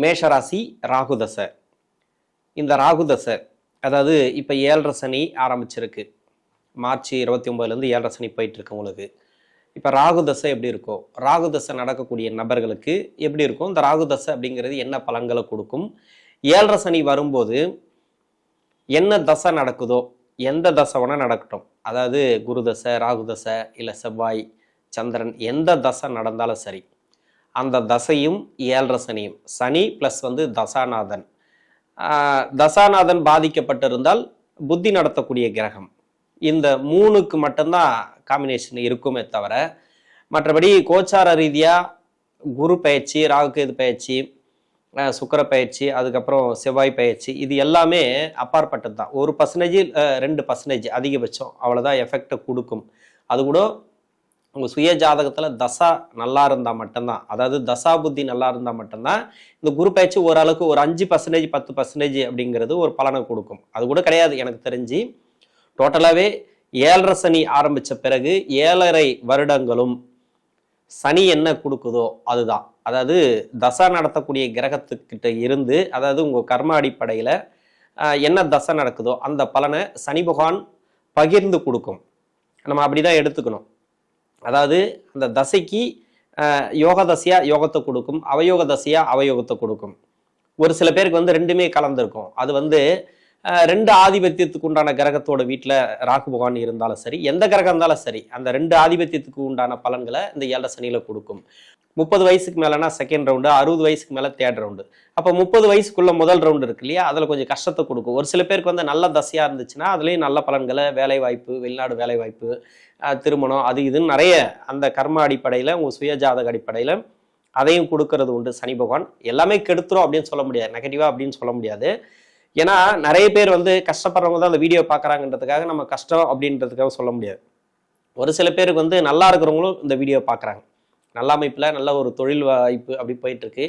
மேஷராசி ராகு தசை. இந்த ராகு தசை அதாவது இப்போ 7.5 சனி ஆரம்பிச்சிருக்கு. மார்ச் 29லேருந்து 7.5 சனி போயிட்டு இருக்கு உங்களுக்கு. இப்போ ராகு தசை எப்படி இருக்கும், ராகு தசை நடக்கக்கூடிய நபர்களுக்கு எப்படி இருக்கும், இந்த ராகு தசை அப்படிங்கிறது என்ன பலன்களை கொடுக்கும், 7.5 சனி வரும்போது என்ன தசை நடக்குதோ, எந்த தசை வேணால் நடக்கட்டும், அதாவது குரு தசை, ராகு தசை, இல்லை செவ்வாய், சந்திரன், எந்த தசை நடந்தாலும் சரி, அந்த தசையும் 7.5 சனியும், சனி ப்ளஸ் தசாநாதன், தசாநாதன் பாதிக்கப்பட்டிருந்தால் புத்தி நடத்தக்கூடிய கிரகம், இந்த 3க்கு மட்டும்தான் காம்பினேஷன் இருக்குமே தவிர மற்றபடி கோச்சார ரீதியாக குரு பயிற்சி, ராகுகேது பயிற்சி, சுக்கிர பயிற்சி, அதுக்கப்புறம் செவ்வாய் பயிற்சி, இது எல்லாமே அப்பாற்பட்டது தான். 1% 2% அதிகபட்சம் அவ்வளோதான் எஃபெக்டை கொடுக்கும். அது கூட உங்கள் சுய ஜாதகத்தில் தசா நல்லா இருந்தால் மட்டும்தான், அதாவது தசா புத்தி நல்லா இருந்தால் மட்டும்தான் இந்த குரு பயிற்சி ஓரளவுக்கு ஒரு 5% 10% அப்படிங்கிறது ஒரு பலனை கொடுக்கும். அது கூட கிடையாது எனக்கு தெரிஞ்சு. டோட்டலாகவே 7.5 சனி ஆரம்பித்த பிறகு 7.5 வருடங்களும் சனி என்ன கொடுக்குதோ அதுதான். அதாவது தசை நடத்தக்கூடிய கிரகத்துக்கிட்ட இருந்து, அதாவது உங்கள் கர்ம அடிப்படையில் என்ன தசை நடக்குதோ அந்த பலனை சனி பகவான் பகிர்ந்து கொடுக்கும். நம்ம அப்படி தான் எடுத்துக்கணும். அதாவது அந்த தசைக்கு யோக தசையாக யோகத்தை கொடுக்கும், அவயோக தசையாக அவயோகத்தை கொடுக்கும். ஒரு சில பேருக்கு ரெண்டுமே கலந்துருக்கும். அது 2 ஆதிபத்தியத்துக்கு உண்டான கிரகத்தோட வீட்டில் ராகு பகவான் இருந்தாலும் சரி, எந்த கிரகம் இருந்தாலும் சரி, அந்த 2 ஆதிபத்தியத்துக்கு உண்டான பலன்களை இந்த 7.5 சனியில் கொடுக்கும். 30 வயசுக்கு மேலேனா செகண்ட் ரவுண்டு, 60 வயசுக்கு மேலே தேர்ட் ரவுண்டு. அப்போ 30 வயசுக்குள்ள முதல் ரவுண்டு இருக்கு இல்லையா, அதில் கொஞ்சம் கஷ்டத்தை கொடுக்கும். ஒரு சில பேருக்கு நல்ல தசையாக இருந்துச்சுன்னா அதுலேயும் நல்ல பலன்களை, வேலை வாய்ப்பு, வெளிநாடு வேலை வாய்ப்பு, திருமணம், அது இதுன்னு நிறைய அந்த கர்ம அடிப்படையில் உங்கள் சுய ஜாதக அடிப்படையில் அதையும் கொடுக்கறது உண்டு சனி பகவான். எல்லாமே கெடுத்துரும் அப்படின்னு சொல்ல முடியாது, நெகட்டிவாக அப்படின்னு சொல்ல முடியாது. ஏன்னா நிறைய பேர் கஷ்டப்படுறவங்க தான் அந்த வீடியோ பார்க்குறாங்கன்றதுக்காக நம்ம கஷ்டம் அப்படின்றதுக்காக சொல்ல முடியாது. ஒரு சில பேருக்கு நல்லா இருக்கிறவங்களும் இந்த வீடியோ பார்க்குறாங்க. நல்ல அமைப்பில் நல்ல ஒரு தொழில் வாய்ப்பு அப்படி போயிட்டுருக்கு,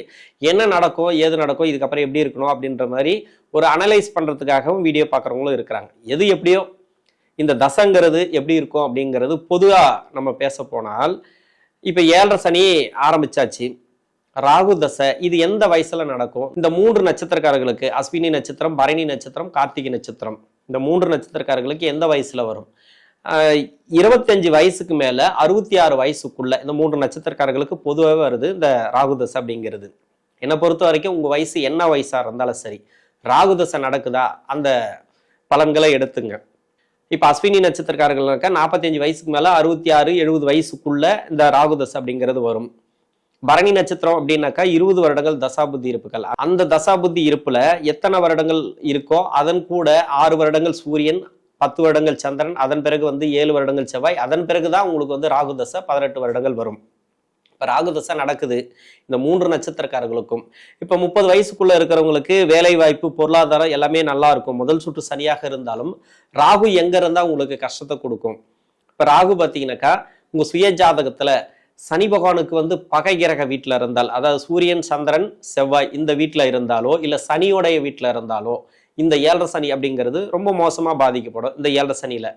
என்ன நடக்கும் ஏது நடக்கும் இதுக்கப்புறம் எப்படி இருக்கணும் அப்படின்ற மாதிரி ஒரு அனலைஸ் பண்ணுறதுக்காகவும் வீடியோ பார்க்குறவங்களும் இருக்கிறாங்க. எது எப்படியோ இந்த தசைங்கிறது எப்படி இருக்கும் அப்படிங்கிறது பொதுவாக நம்ம பேச போனால், இப்போ 7.5 சனி ஆரம்பிச்சாச்சு. ராகு தசை இது எந்த வயசுல நடக்கும்? இந்த 3 நட்சத்திரக்காரர்களுக்கு, அஸ்வினி நட்சத்திரம், பரணி நட்சத்திரம், கார்த்திகை நட்சத்திரம், இந்த 3 நட்சத்திரக்காரர்களுக்கு எந்த வயசுல வரும்? 25 வயசுக்கு மேல 66 வயசுக்குள்ள இந்த 3 நட்சத்திரக்காரர்களுக்கு பொதுவாகவே வருது இந்த ராகு தசை அப்படிங்கிறது. என்னை பொறுத்த வரைக்கும் உங்க வயசு என்ன வயசா இருந்தாலும் சரி, ராகு தசை நடக்குதா அந்த பலன்களை எடுத்துங்க. இப்ப அஸ்வினி நட்சத்திரக்காரர்களுக்கு 45 வயசுக்கு மேல 66 70 வயசுக்குள்ள இந்த ராகு தசை அப்படிங்கிறது வரும். பரணி நட்சத்திரம் அப்படின்னாக்கா 20 வருடங்கள் தசாபுத்தி இருப்புகள். அந்த தசாபுத்தி இருப்புல எத்தனை வருடங்கள் இருக்கோ அதன் கூட 6 வருடங்கள் சூரியன், 10 வருடங்கள் சந்திரன், அதன் பிறகு 7 வருடங்கள் செவ்வாய், அதன் பிறகுதான் உங்களுக்கு ராகு தசை 18 வருடங்கள் வரும். இப்ப ராகு தசை நடக்குது இந்த 3 நட்சத்திரக்காரர்களுக்கும். இப்ப 30 வயசுக்குள்ள இருக்கிறவங்களுக்கு வேலை வாய்ப்பு, பொருளாதாரம் எல்லாமே நல்லா இருக்கும். முதல் சுற்று சனியாக இருந்தாலும் ராகு எங்க இருந்தா உங்களுக்கு கஷ்டத்தை கொடுக்கும். இப்ப ராகு பார்த்தீங்கன்னாக்கா உங்க சுய ஜாதகத்துல சனி பகவானுக்கு பகை கிரக வீட்டில் இருந்தால், அதாவது சூரியன், சந்திரன், செவ்வாய் இந்த வீட்டில் இருந்தாலோ, இல்லை சனியோடைய வீட்டில் இருந்தாலோ, இந்த 7.5 சனி அப்படிங்கிறது ரொம்ப மோசமாக பாதிக்கப்படும். இந்த 7.5 சனியில்,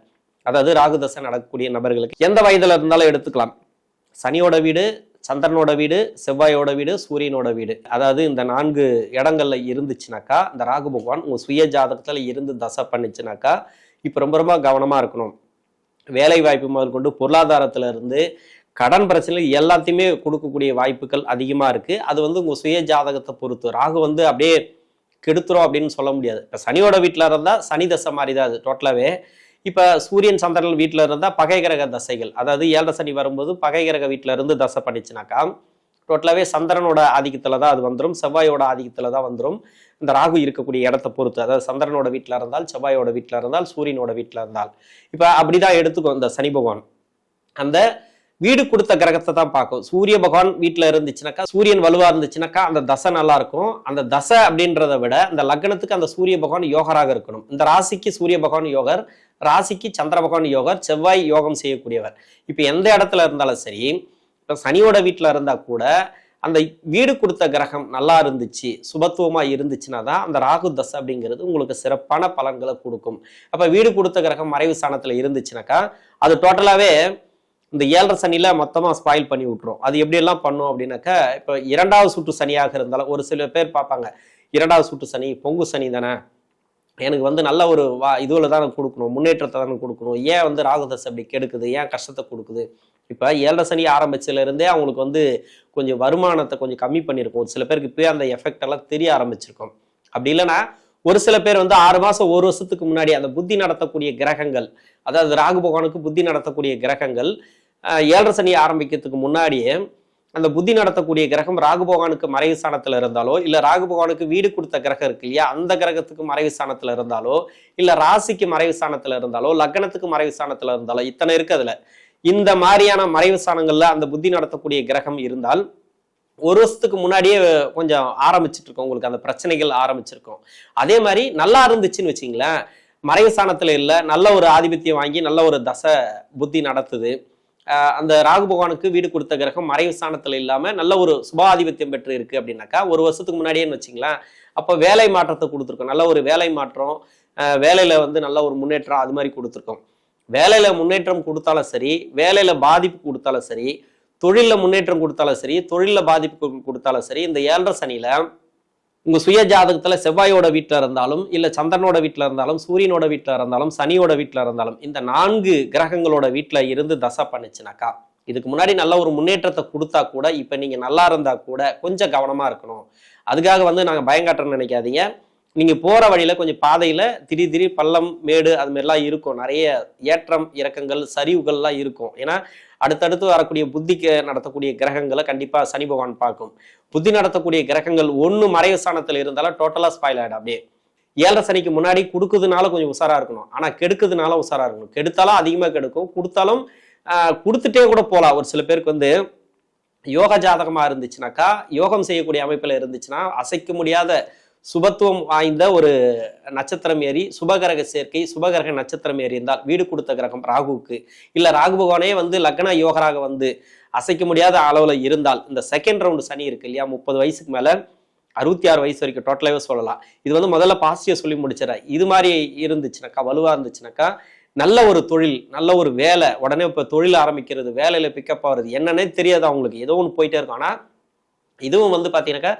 அதாவது ராகு தசை நடக்கக்கூடிய நபர்களுக்கு எந்த வயதில் இருந்தாலும் எடுத்துக்கலாம். சனியோட வீடு, சந்திரனோட வீடு, செவ்வாயோட வீடு, சூரியனோட வீடு, அதாவது இந்த 4 இடங்கள்ல இருந்துச்சுனாக்கா, இந்த ராகு பகவான் உங்கள் சுய ஜாதகத்தில் இருந்து தசை பண்ணிச்சுனாக்கா இப்போ ரொம்ப ரொம்ப கவனமாக இருக்கணும். வேலை வாய்ப்பு முதல் கொண்டு பொருளாதாரத்துல இருந்து கடன் பிரச்சனை எல்லாத்தையுமே கொடுக்கக்கூடிய வாய்ப்புகள் அதிகமாக இருக்குது. அது உங்கள் சுய ஜாதகத்தை பொறுத்து. ராகு அப்படியே கெடுத்துரும் அப்படின்னு சொல்ல முடியாது. இப்போ சனியோட வீட்டில் இருந்தால் சனி தசை மாதிரி தான் அது டோட்டலாகவே. இப்போ சூரியன் சந்திரன் வீட்டில் இருந்தால் பகை கிரக தசைகள், அதாவது 7.5 சனி வரும்போது பகை கிரக வீட்டில் இருந்து தசை பண்ணிச்சுனாக்கா டோட்டலாகவே சந்திரனோட ஆதிக்கத்தில் தான் அது வந்துடும், செவ்வாயோட ஆதிக்கத்தில் தான் வந்துடும். இந்த ராகு இருக்கக்கூடிய இடத்தை பொறுத்து, அதாவது சந்திரனோட வீட்டில் இருந்தால், செவ்வாயோட வீட்டில் இருந்தால், சூரியனோட வீட்டில் இருந்தால், இப்போ அப்படிதான் எடுத்துக்கும் இந்த சனி பகவான். அந்த வீடு கொடுத்த கிரகத்தை தான் பார்க்கும். சூரிய பகவான் வீட்டில் இருந்துச்சுனாக்கா, சூரியன் வலுவா இருந்துச்சுனாக்கா அந்த தசை நல்லா இருக்கும். அந்த தசை அப்படின்றத விட அந்த லக்னத்துக்கு அந்த சூரிய பகவான் யோகராக இருக்கணும். இந்த ராசிக்கு சூரிய பகவான் யோகர், ராசிக்கு சந்திர பகவான் யோகர், செவ்வாய் யோகம் செய்யக்கூடியவர். இப்போ எந்த இடத்துல இருந்தாலும் சரி, இப்போ சனியோட வீட்டில் இருந்தா கூட அந்த வீடு கொடுத்த கிரகம் நல்லா இருந்துச்சு, சுபத்துவமா இருந்துச்சுன்னா தான் அந்த ராகு தசை அப்படிங்கிறது உங்களுக்கு சிறப்பான பலன்களை கொடுக்கும். அப்ப வீடு கொடுத்த கிரகம் மறைவு ஸ்தானத்துல இருந்துச்சுனாக்கா அது டோட்டலாவே இந்த 7.5 சனியில மொத்தமா ஸ்பாயில் பண்ணி விட்டுரும். அது எப்படி எல்லாம் பண்ணும் அப்படின்னாக்கா, இப்போ 2வது சுற்று சனியாக இருந்தாலும் ஒரு சில பேர் பார்ப்பாங்க, 2வது சுற்று சனி பொங்கு சனி தானே, எனக்கு வந்து நல்ல ஒரு இதுல தானே கொடுக்கணும், முன்னேற்றத்தை தானே கொடுக்கணும், ஏன் வந்து ராகுதசை அப்படி கெடுக்குது, ஏன் கஷ்டத்தை கொடுக்குது. இப்போ 7.5 சனி ஆரம்பிச்சதுல இருந்தே அவங்களுக்கு வந்து கொஞ்சம் வருமானத்தை கொஞ்சம் கம்மி பண்ணியிருக்கும். ஒரு சில பேருக்கு இப்பயே அந்த எஃபெக்ட் எல்லாம் தெரிய ஆரம்பிச்சிருக்கும். அப்படி இல்லைன்னா ஒரு சில பேர் வந்து 6 மாசம் 1 வருஷத்துக்கு முன்னாடி அந்த புத்தி நடத்தக்கூடிய கிரகங்கள், அதாவது ராகு பகவானுக்கு புத்தி நடத்தக்கூடிய கிரகங்கள் 7.5 சனி ஆரம்பிக்கிறதுக்கு முன்னாடியே அந்த புத்தி நடத்தக்கூடிய கிரகம் ராகு பகவானுக்கு மறைவு ஸ்தானத்துல இருந்தாலோ, இல்ல ராகு பகவானுக்கு வீடு கொடுத்த கிரகம் இருக்கு இல்லையா, அந்த கிரகத்துக்கு மறைவு ஸ்தானத்துல இருந்தாலோ, இல்ல ராசிக்கு மறைவு ஸ்தானத்துல இருந்தாலோ, லக்னத்துக்கு மறைவு ஸ்தானத்துல இருந்தாலோ, இத்தனை இருக்கு அதுல. இந்த மாதிரியான மறைவு ஸ்தானங்கள்ல அந்த புத்தி நடத்தக்கூடிய கிரகம் இருந்தால் 1 வருஷத்துக்கு முன்னாடியே கொஞ்சம் ஆரம்பிச்சுட்டு இருக்கோம், உங்களுக்கு அந்த பிரச்சனைகள் ஆரம்பிச்சிருக்கும். அதே மாதிரி நல்லா இருந்துச்சுன்னு வச்சுங்களேன், மறைவு ஸ்தானத்துல இல்ல, நல்ல ஒரு ஆதிபத்தியம் வாங்கி நல்ல ஒரு தசை புத்தி நடத்துது, அந்த ராகு பகவானுக்கு வீடு கொடுத்த கிரகம் மறைவு ஸ்தானத்துல இல்லாம நல்ல ஒரு சுபாதிபத்தியம் பெற்று இருக்கு அப்படின்னாக்கா 1 வருஷத்துக்கு முன்னாடியேன்னு வச்சுங்களேன், அப்போ வேலை மாற்றத்தை கொடுத்துருக்கோம், நல்ல ஒரு வேலை மாற்றம், வேலையில வந்து நல்ல ஒரு முன்னேற்றம் அது மாதிரி கொடுத்துருக்கோம். வேலையில முன்னேற்றம் கொடுத்தாலும் சரி, வேலையில பாதிப்பு கொடுத்தாலும் சரி, தொழில முன்னேற்றம் கொடுத்தாலும் சரி, தொழில பாதிப்பு கொடுத்தாலும் சரி, இந்த 7.5 சனியில உங்க சுய ஜாதகத்துல செவ்வாயோட வீட்டுல இருந்தாலும், இல்ல சந்திரனோட வீட்டுல இருந்தாலும், சூரியனோட வீட்டுல இருந்தாலும், சனியோட வீட்டுல இருந்தாலும், இந்த 4 கிரகங்களோட வீட்டுல இருந்து தசை பண்ணுச்சுனாக்கா, இதுக்கு முன்னாடி நல்ல ஒரு முன்னேற்றத்தை கொடுத்தா கூட இப்ப நீங்க நல்லா இருந்தா கூட கொஞ்சம் கவனமா இருக்கணும். அதுக்காக வந்து நாங்க பயங்காட்டுறோம்னு நினைக்காதீங்க. நீங்க போற வழியில கொஞ்சம் பாதையில திடீர் பள்ளம் மேடு அது மாதிரிலாம் இருக்கும், நிறைய ஏற்றம் இறக்கங்கள் சரிவுகள்லாம் இருக்கும். ஏன்னா அடுத்தடுத்து வரக்கூடிய புத்திக்கு நடத்தக்கூடிய கிரகங்களை கண்டிப்பா சனி பகவான் பார்க்கும். புத்தி நடத்தக்கூடிய கிரகங்கள் ஒண்ணு மறைவு ஸ்தானத்துல இருந்தாலும் டோட்டலா ஸ்பாயில் ஆயிடும். அப்படியே 7.5 சனிக்கு முன்னாடி கொடுக்குறதுனால கொஞ்சம் உஷாரா இருக்கணும், ஆனா கெடுக்குறதுனால உஷாரா இருக்கணும். கெடுத்தாலும் அதிகமா கெடுக்கும், கொடுத்தாலும் கொடுத்துட்டே கூட போலாம். ஒரு சில பேருக்கு வந்து யோக ஜாதகமா இருந்துச்சுனாக்கா, யோகம் செய்யக்கூடிய அமைப்புல இருந்துச்சுன்னா அசைக்க முடியாத சுபத்துவம் வாய்ந்த ஒரு நட்சத்திரம் ஏறி சுபகிரக சேர்க்கை, சுபகிரக நட்சத்திரம் ஏறி இருந்தால் வீடு கொடுத்த கிரகம் ராகுவுக்கு, இல்ல ராகு பகவானே வந்து லக்ன யோகராக வந்து அசைக்க முடியாத அளவுல இருந்தால், இந்த செகண்ட் ரவுண்டு சனி இருக்கு இல்லையா, 30 வயசுக்கு மேல 66 வயசு வரைக்கும் டோட்டலாவே சொல்லலாம். இது வந்து முதல்ல பாசிட்டிவ் சொல்லி முடிச்சிடறேன். இது மாதிரி இருந்துச்சுனாக்கா, வலுவா இருந்துச்சுனாக்கா, நல்ல ஒரு தொழில், நல்ல ஒரு வேலை, உடனே இப்ப தொழில் ஆரம்பிக்கிறது, வேலையில பிக்கப் ஆகுறது என்னன்னே தெரியாது அவங்களுக்கு, ஏதோ ஒன்று போயிட்டே இருக்கும். ஆனா இதுவும் வந்து பாத்தீங்கன்னாக்கா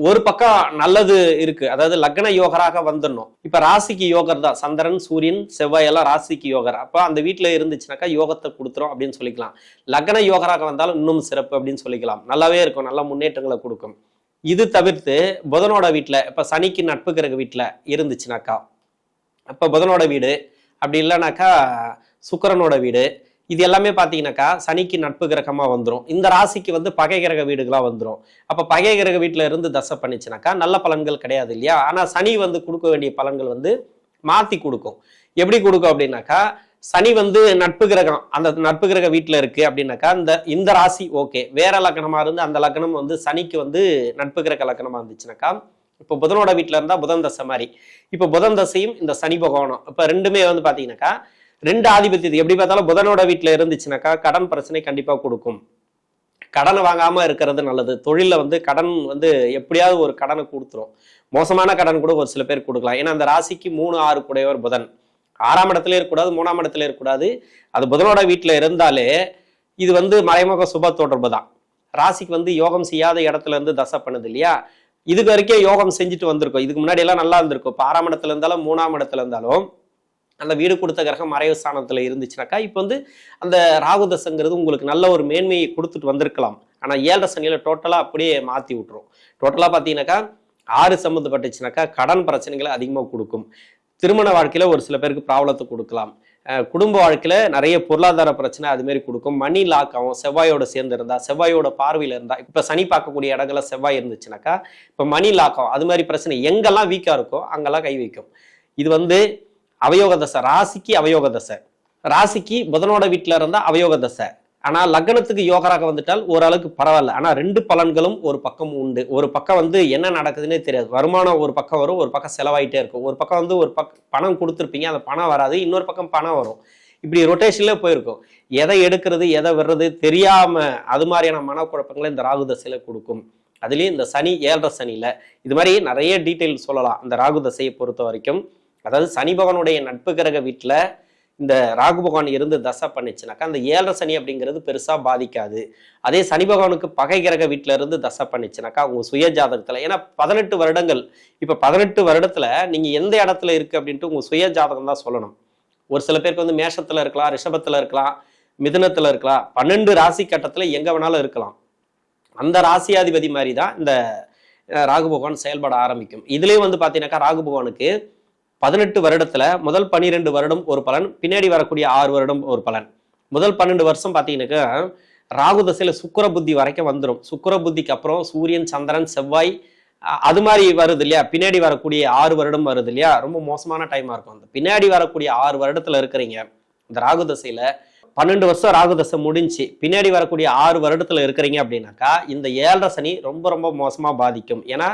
ஒரு பக்கம் நல்லது இருக்கு, அதாவது லக்ன யோகராக வந்துடணும். இப்ப ராசிக்கு யோகர் தான், சந்திரன் சூரியன் செவ்வாய் எல்லாம் ராசிக்கு யோகர். அப்ப அந்த வீட்டுல இருந்துச்சுனாக்கா யோகத்தை கொடுத்துரும் அப்படின்னு சொல்லிக்கலாம். லக்ன யோகராக வந்தாலும் இன்னும் சிறப்பு அப்படின்னு சொல்லிக்கலாம். நல்லாவே இருக்கும், நல்ல முன்னேற்றங்களை கொடுக்கும். இது தவிர்த்து புதனோட வீட்டுல, இப்ப சனிக்கு நட்பு கிரக வீட்டுல இருந்துச்சுனாக்கா, அப்ப புதனோட வீடு, அப்படி இல்லைனாக்கா சுக்கிரனோட வீடு, இது எல்லாமே பார்த்தீங்கன்னாக்கா சனிக்கு நட்பு கிரகமா வந்துடும். இந்த ராசிக்கு வந்து பகை கிரக வீடுகளா வந்துடும். அப்ப பகை கிரக வீட்டுல இருந்து தசை பண்ணிச்சுனாக்கா நல்ல பலன்கள் கிடையாது இல்லையா. ஆனா சனி வந்து கொடுக்க வேண்டிய பலன்கள் வந்து மாத்தி கொடுக்கும். எப்படி கொடுக்கும் அப்படின்னாக்கா, சனி வந்து நட்பு கிரகம், அந்த நட்பு கிரக வீட்டுல இருக்கு அப்படின்னாக்கா இந்த ராசி ஓகே, வேற லக்னமா இருந்து அந்த லக்னம் வந்து சனிக்கு வந்து நட்பு கிரக லக்னமா இருந்துச்சுனாக்கா, இப்போ புதனோட வீட்டுல இருந்தா புதன் தசை மாதிரி, இப்போ புதன் தசையும் இந்த சனி பகவானும் இப்ப ரெண்டுமே வந்து பாத்தீங்கன்னாக்கா 2 ஆதிபத்தியது எப்படி பார்த்தாலும் புதனோட வீட்டுல இருந்துச்சுனாக்கா கடன் பிரச்சனை கண்டிப்பா கொடுக்கும். கடனை வாங்காம இருக்கிறது நல்லது. தொழில வந்து கடன் வந்து எப்படியாவது ஒரு கடனை கொடுத்துரும். மோசமான கடன் கூட ஒரு சில பேர் கொடுக்கலாம். ஏன்னா அந்த ராசிக்கு 3, 6 கூடையவர் புதன். 6ஆம் இடத்துல இருக்கக்கூடாது, 3ஆம் இடத்துல இருக்கக்கூடாது. அது புதனோட வீட்டுல இருந்தாலே இது வந்து மறைமுக சுப தொடர்பு தான். ராசிக்கு வந்து யோகம் செய்யாத இடத்துல இருந்து தசை பண்ணுது இல்லையா, இதுக்கு வரைக்கும் யோகம் செஞ்சுட்டு வந்திருக்கும். இதுக்கு முன்னாடி எல்லாம் நல்லா இருந்திருக்கும். இப்போ 6ஆம் இடத்துல இருந்தாலும் 3ஆம் இடத்துல இருந்தாலும் அந்த வீடு கொடுத்த கிரகம் மறைவு ஸ்தானத்துல இருந்துச்சுனாக்கா, இப்போ வந்து அந்த ராகு தசைங்கிறது உங்களுக்கு நல்ல ஒரு மேன்மையை கொடுத்துட்டு வந்திருக்கலாம். ஆனா 7.5 சனியில டோட்டலா அப்படியே மாத்தி விட்டுரும். டோட்டலா பாத்தீங்கன்னாக்கா 6 சம்மந்தப்பட்டுச்சுனாக்கா கடன் பிரச்சனைகளை அதிகமா கொடுக்கும். திருமண வாழ்க்கையில ஒரு சில பேருக்கு ப்ராப்ளத்தை கொடுக்கலாம். குடும்ப வாழ்க்கையில நிறைய பொருளாதார பிரச்சனை அது மாதிரி கொடுக்கும். மணி லாக் ஆகும். செவ்வாயோட சேர்ந்து இருந்தா, செவ்வாயோட பார்வையில இருந்தா, இப்ப சனி பார்க்கக்கூடிய இடங்கள்ல செவ்வாய் இருந்துச்சுனாக்கா இப்ப மணி லாக் ஆகும். அது மாதிரி பிரச்சனை எங்கெல்லாம் வீக்கா இருக்கோ அங்கெல்லாம் கை வைக்கும். இது வந்து அவயோக தசை, ராசிக்கு அவயோக தசை. ராசிக்கு புதனோட வீட்டுல இருந்தா அவயோக தசை. ஆனா லக்னத்துக்கு யோகராக வந்துட்டால் ஓரளவுக்கு பரவாயில்ல. ஆனா 2 பலன்களும் ஒரு பக்கம் உண்டு. ஒரு பக்கம் வந்து என்ன நடக்குதுன்னே தெரியாது. வருமானம் ஒரு பக்கம் வரும், ஒரு பக்கம் செலவாயிட்டே இருக்கும். ஒரு பக்கம் வந்து ஒரு பணம் கொடுத்துருப்பீங்க, அந்த பணம் வராது, இன்னொரு பக்கம் பணம் வரும். இப்படி ரொட்டேஷன்ல போயிருக்கும். எதை எடுக்கிறது எதை விடுறது தெரியாம அது மாதிரியான மனக்குழப்பங்களை இந்த ராகு தசையில கொடுக்கும். அதுலயும் இந்த சனி 7.5 சனியில இது மாதிரி நிறைய டீட்டெயில் சொல்லலாம் இந்த ராகு தசையை பொறுத்த வரைக்கும். அதாவது சனி பகவானுடைய நட்பு கிரக வீட்டுல இந்த ராகு பகவான் இருந்து தசை பண்ணிச்சுனாக்கா அந்த 7.5 சனி அப்படிங்கிறது பெருசா பாதிக்காது. அதே சனி பகவானுக்கு பகை கிரக வீட்டுல இருந்து தசை பண்ணிச்சுனாக்கா அவங்க சுய ஜாதகத்துல, ஏன்னா 18 வருடங்கள், இப்ப 18 வருடத்துல நீங்க எந்த இடத்துல இருக்கு அப்படின்ட்டு உங்க சுய ஜாதகம் தான் சொல்லணும். ஒரு சில பேருக்கு வந்து மேஷத்துல இருக்கலாம், ரிஷபத்துல இருக்கலாம், மிதுனத்துல இருக்கலாம், 12 ராசி கட்டத்துல எங்க வேணாலும் இருக்கலாம். அந்த ராசியாதிபதி மாதிரி தான் இந்த ராகு பகவான் செயல்பட ஆரம்பிக்கும். இதுலயும் வந்து பாத்தீங்கன்னாக்கா ராகு பகவானுக்கு 18 வருடத்துல முதல் 12 வருடம் ஒரு பலன், பின்னாடி வரக்கூடிய 6 வருடம் ஒரு பலன். முதல் 12 வருஷம் பாத்தீங்கன்னாக்கா ராகு தசையில சுக்கிர புத்தி வரைக்கும் வந்துடும். சுக்கிர புத்திக்கு அப்புறம் சூரியன், சந்திரன், செவ்வாய் அது மாதிரி வருது இல்லையா, பின்னாடி வரக்கூடிய 6 வருடம் வருது இல்லையா, ரொம்ப மோசமான டைமா இருக்கும். அந்த பின்னாடி வரக்கூடிய 6 வருடத்துல இருக்கிறீங்க இந்த ராகு தசையில, 12 வருஷம் ராகு தசை முடிஞ்சு பின்னாடி வரக்கூடிய 6 வருடத்துல இருக்கிறீங்க அப்படின்னாக்கா இந்த 7.5 சனி ரொம்ப ரொம்ப மோசமா பாதிக்கும். ஏன்னா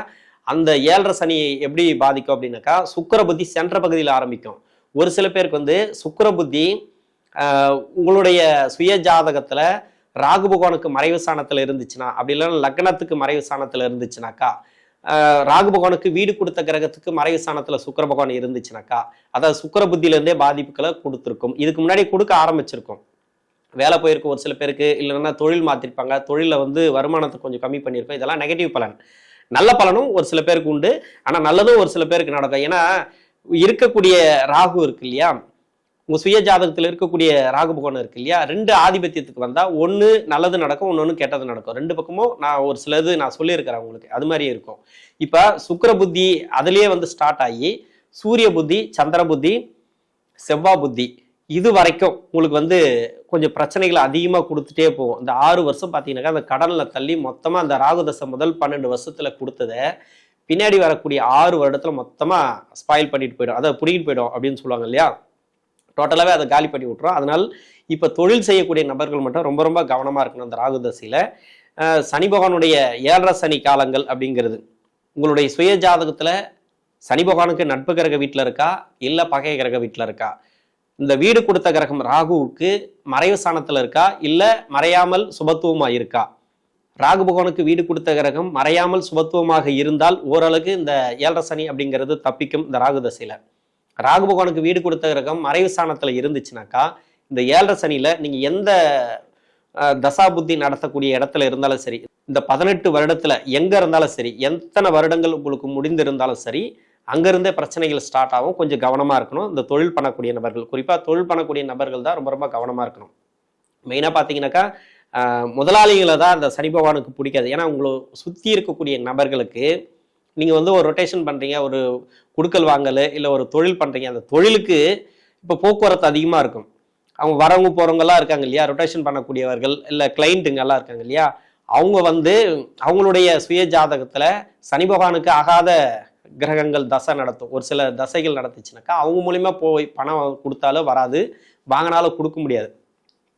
அந்த 7.5 சனி எப்படி பாதிக்கும் அப்படின்னாக்கா சுக்கிர புத்தி சென்ற பகுதியில் ஆரம்பிக்கும். ஒரு சில பேருக்கு வந்து சுக்கிர புத்தி உங்களுடைய சுய ஜாதகத்துல ராகு பகவானுக்கு மறைவு ஸ்தானத்துல இருந்துச்சுன்னா, அப்படி இல்லைன்னா லக்னத்துக்கு மறைவு ஸ்தானத்துல இருந்துச்சுனாக்கா, ராகு பகவானுக்கு வீடு கொடுத்த கிரகத்துக்கு மறைவு ஸ்தானத்துல சுக்கிர பகவான் இருந்துச்சுனாக்கா, அதாவது சுக்கிர புத்தியிலேருந்தே பாதிப்புகளை கொடுத்துருக்கும். இதுக்கு முன்னாடி கொடுக்க ஆரம்பிச்சிருக்கும். வேலை போயிருக்கும் ஒரு சில பேருக்கு, இல்லைன்னா தொழில் மாத்திருப்பாங்க, தொழில வந்து வருமானத்தை கொஞ்சம் கம்மி பண்ணியிருக்கோம். இதெல்லாம் நெகட்டிவ் பலன். நல்ல பலனும் ஒரு சில பேருக்கு உண்டு, ஆனா நல்லதும் ஒரு சில பேருக்கு நடக்கும். ஏன்னா இருக்கக்கூடிய ராகு இருக்கு இல்லையா, உங்க சுய ஜாதகத்துல இருக்கக்கூடிய ராகு பகவான் இருக்கு இல்லையா, 2 ஆதிபத்தியத்துக்கு வந்தா ஒண்ணு நல்லது நடக்கும், ஒன்னொன்னு கெட்டது நடக்கும். 2 பக்கமும் நான் ஒரு சிலது நான் சொல்லியிருக்கிறேன் உங்களுக்கு, அது மாதிரியே இருக்கும். இப்ப சுக்கிர புத்தி அதுலயே வந்து ஸ்டார்ட் ஆகி சூரிய புத்தி, சந்திர புத்தி, செவ்வாய் புத்தி இது வரைக்கும் உங்களுக்கு வந்து கொஞ்சம் பிரச்சனைகளை அதிகமா கொடுத்துட்டே போகும். இந்த 6 வருஷம் பாத்தீங்கன்னாக்கா அந்த கடல்ல தள்ளி மொத்தமா அந்த ராகுதசை முதல் 12 வருஷத்துல கொடுத்ததை பின்னாடி வரக்கூடிய 6 வருடத்துல மொத்தமா ஸ்பாயில் பண்ணிட்டு போயிடும், அதை புடிக்கிட்டு போயிடும் அப்படின்னு சொல்லுவாங்க இல்லையா. டோட்டலாவே அதை காலி பண்ணி விட்டுரும். அதனால் இப்ப தொழில் செய்யக்கூடிய நபர்கள் மட்டும் ரொம்ப ரொம்ப கவனமா இருக்கணும். அந்த ராகுதசையில சனி பகவானுடைய 7.5 சனி காலங்கள் அப்படிங்கிறது உங்களுடைய சுய ஜாதகத்துல சனி பகவானுக்கு நட்பு கிரக வீட்டுல இருக்கா, இல்ல பகை கிரக வீட்டுல இருக்கா, இந்த வீடு கொடுத்த கிரகம் ராகுவுக்கு மறைவு ஸ்தானத்துல இருக்கா, இல்ல மறையாமல் சுபத்துவமா இருக்கா. ராகு பகவானுக்கு வீடு கொடுத்த கிரகம் மறையாமல் சுபத்துவமாக இருந்தால் ஓரளவுக்கு இந்த 7.5 சனி அப்படிங்கிறது தப்பிக்கும். இந்த ராகு தசையில ராகு பகவானுக்கு வீடு கொடுத்த கிரகம் மறைவு ஸ்தானத்துல இருந்துச்சுனாக்கா இந்த 7.5 சனியில நீங்க எந்த தசா புத்தி நடத்தக்கூடிய இடத்துல இருந்தாலும் சரி, இந்த 18 வருடத்துல எங்க இருந்தாலும் சரி, எத்தனை வருடங்கள் உங்களுக்கு முடிந்திருந்தாலும் சரி, அங்கிருந்தே பிரச்சனைகள் ஸ்டார்ட் ஆகும். கொஞ்சம் கவனமா இருக்கணும். இந்த தொழில் பண்ணக்கூடிய நபர்கள், குறிப்பா தொழில் பண்ணக்கூடிய நபர்கள் தான் ரொம்ப ரொம்ப கவனமா இருக்கணும். மெயினா பாத்தீங்கன்னாக்கா முதலாளிகளை தான் அந்த சனி பகவானுக்கு பிடிக்காது. ஏன்னா உங்களை சுத்தி இருக்கக்கூடிய நபர்களுக்கு நீங்க வந்து ஒரு ரொட்டேஷன் பண்றீங்க, ஒரு குடுக்கல் வாங்கல், இல்லை ஒரு தொழில் பண்றீங்க, அந்த தொழிலுக்கு இப்போ போக்குவரத்து அதிகமா இருக்கும். அவங்க வரவங்க போறவங்க எல்லாம் இருக்காங்க இல்லையா, ரொட்டேஷன் பண்ணக்கூடியவர்கள், இல்லை கிளைண்ட்டுங்க எல்லாம் இருக்காங்க இல்லையா, அவங்க வந்து அவங்களுடைய சுய ஜாதகத்துல சனி பகவானுக்கு ஆகாத கிரகங்கள் தசை நடத்தும். ஒரு சில தசைகள் நடத்துச்சுனாக்கா அவங்க மூலியமா போய் பணம் கொடுத்தாலும் வராது, வாங்கினாலும் கொடுக்க முடியாது.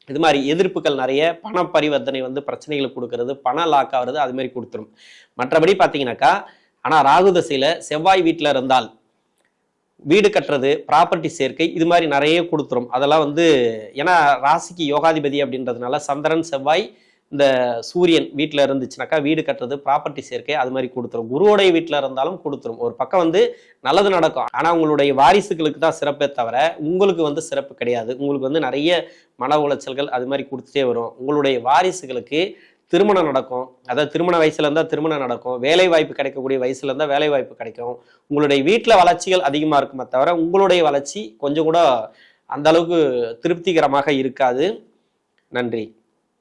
இது மாதிரி எதிர்ப்புகள் நிறைய, பண பரிவர்த்தனை வந்து பிரச்சனைகளை கொடுக்கறது, பணம் லாக் ஆகுறது, அது மாதிரி கொடுத்துரும். மற்றபடி பார்த்தீங்கன்னாக்கா ஆனா ராகு தசையில செவ்வாய் வீட்டில் இருந்தால் வீடு கட்டுறது, ப்ராப்பர்ட்டி சேர்க்கை, இது மாதிரி நிறைய கொடுத்துரும். அதெல்லாம் வந்து ஏன்னா ராசிக்கு யோகாதிபதி அப்படின்றதுனால சந்திரன், செவ்வாய், இந்த சூரியன் வீட்டில் இருந்துச்சுனாக்கா வீடு கட்டுறது, ப்ராப்பர்ட்டி சேர்க்கை, அது மாதிரி கொடுத்துரும். குருவோடைய வீட்டில் இருந்தாலும் கொடுத்துரும். ஒரு பக்கம் வந்து நல்லது நடக்கும், ஆனால் உங்களுடைய வாரிசுகளுக்கு தான் சிறப்பே தவிர உங்களுக்கு வந்து சிறப்பு கிடையாது. உங்களுக்கு வந்து நிறைய மன உளைச்சல்கள் அது மாதிரி கொடுத்துட்டே வரும். உங்களுடைய வாரிசுகளுக்கு திருமணம் நடக்கும், அதாவது திருமண வயசுல இருந்தா திருமணம் நடக்கும், வேலை வாய்ப்பு கிடைக்கக்கூடிய வயசுல இருந்தா வேலை வாய்ப்பு கிடைக்கும். உங்களுடைய வீட்டில் வளர்ச்சிகள் அதிகமா இருக்குமே தவிர உங்களுடைய வளர்ச்சி கொஞ்சம் கூட அந்த அளவுக்கு திருப்திகரமாக இருக்காது. நன்றி.